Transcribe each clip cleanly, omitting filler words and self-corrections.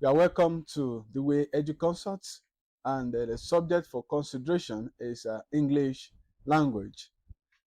You are welcome to the Way Edu Consults, and the subject for consideration is English language.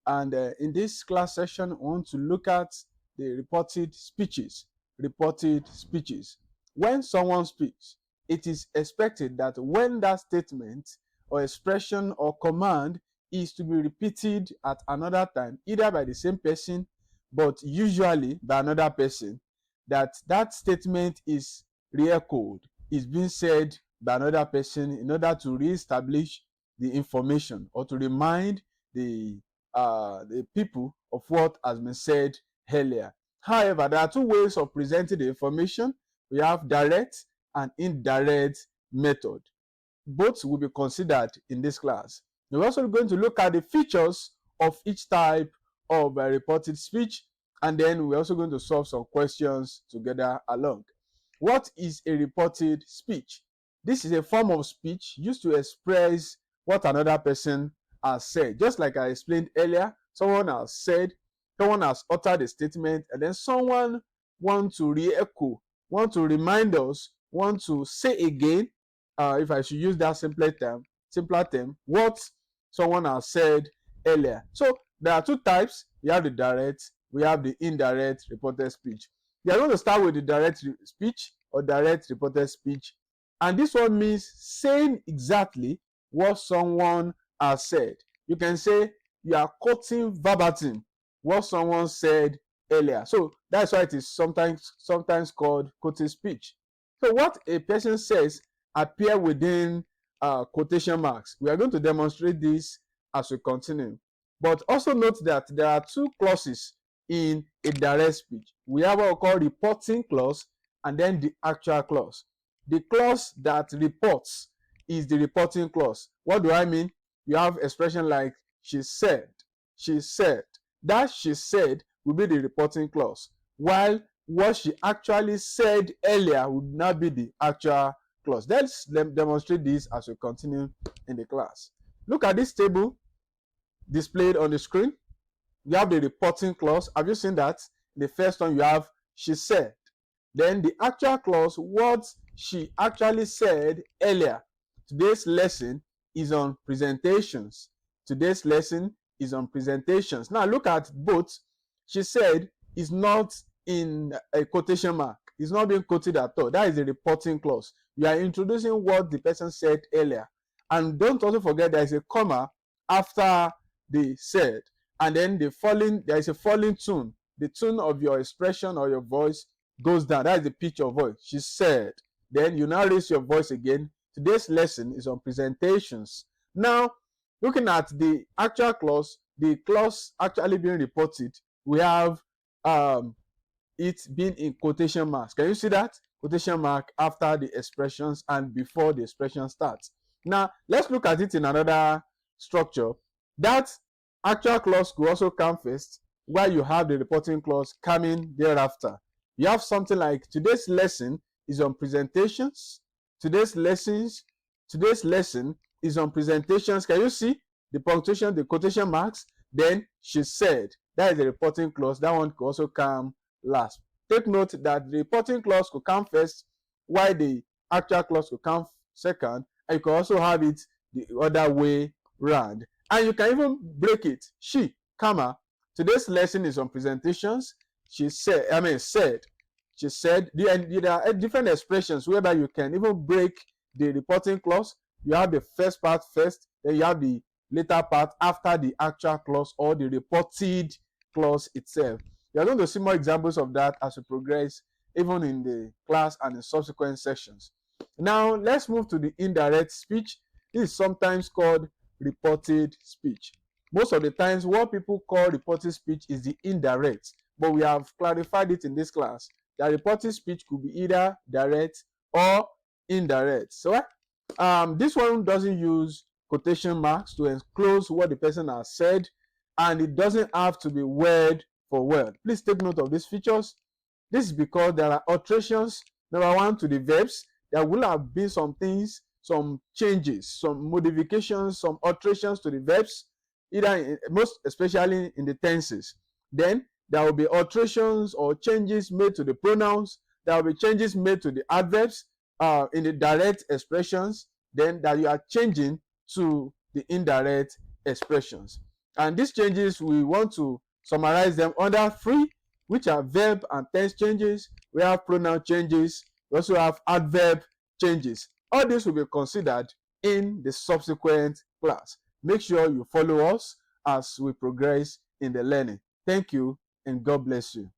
And in this class session, I want to look at the reported speeches. Reported speeches. When someone speaks, it is expected that when that statement or expression or command is to be repeated at another time, either by the same person, but usually by another person, that statement is re-echoed, is being said by another person in order to re-establish the information or to remind the people of what has been said earlier. However, there are two ways of presenting the information. We have direct and indirect method. Both will be considered in this class. We're also going to look at the features of each type of reported speech, and then we're also going to solve some questions together along. What is a reported speech? This is a form of speech used to express what another person has said. Just like I explained earlier, someone has uttered a statement, and then someone wants to re-echo, want to remind us, want to say again, if I should use that simpler term, what someone has said earlier. So there are two types. We have the direct, we have the indirect reported speech. We are going to start with the direct speech or direct reported speech. And this one means saying exactly what someone has said. You can say you are quoting verbatim what someone said earlier. So that's why it is sometimes called quoted speech. So what a person says appear within quotation marks. We are going to demonstrate this as we continue. But also note that there are two clauses in a direct speech. We have what we call reporting clause and then the actual clause. The clause that reports is the reporting clause. What do I mean? You have expression like she said, she said. That she said will be the reporting clause, while what she actually said earlier would not be the actual clause. Let's demonstrate this as we continue in the class. Look at this table displayed on the screen. You have the reporting clause. Have you seen that? The first one you have she said. Then the actual clause, what she actually said earlier. Today's lesson is on presentations. Today's lesson is on presentations. Now look at both. She said is not in a quotation mark. It's not being quoted at all. That is the reporting clause. You are introducing what the person said earlier. And don't also forget there is a comma after the said. And then there is a falling tone. The tone of your expression or your voice goes down. That is the pitch of voice. She said. Then you now raise your voice again. Today's lesson is on presentations. Now, looking at the actual clause, the clause actually being reported, we have it being in quotation marks. Can you see that? Quotation mark after the expressions and before the expression starts. Now, let's look at it in another structure. That actual clause could also come first, while you have the reporting clause coming thereafter. You have something like today's lesson is on presentations. Today's lesson is on presentations. Can you see the punctuation, the quotation marks? Then she said. That is the reporting clause. That one could also come last. Take note that the reporting clause could come first, while the actual clause could come second, and you can also have it the other way round. And you can even break it. She, comma, today's lesson is on presentations. She said, said. She said, there are different expressions whereby you can even break the reporting clause. You have the first part first, then you have the later part after the actual clause or the reported clause itself. You are going to see more examples of that as we progress, even in the class and in subsequent sessions. Now, let's move to the indirect speech. This is sometimes called reported speech. Most of the times, what people call reported speech is the indirect, but we have clarified it in this class. The reported speech could be either direct or indirect. So, this one doesn't use quotation marks to enclose what the person has said, and it doesn't have to be word for word. Please take note of these features. This is because there are alterations, number one, to the verbs. There will have been some things, some changes, some modifications, some alterations to the verbs, most especially in the tenses. Then there will be alterations or changes made to the pronouns. There will be changes made to the adverbs. in the direct expressions, then that you are changing to the indirect expressions. And these changes, we want to summarize them under 3, which are verb and tense changes. We have pronoun changes. We also have adverb changes. All this will be considered in the subsequent class. Make sure you follow us as we progress in the learning. Thank you, and God bless you.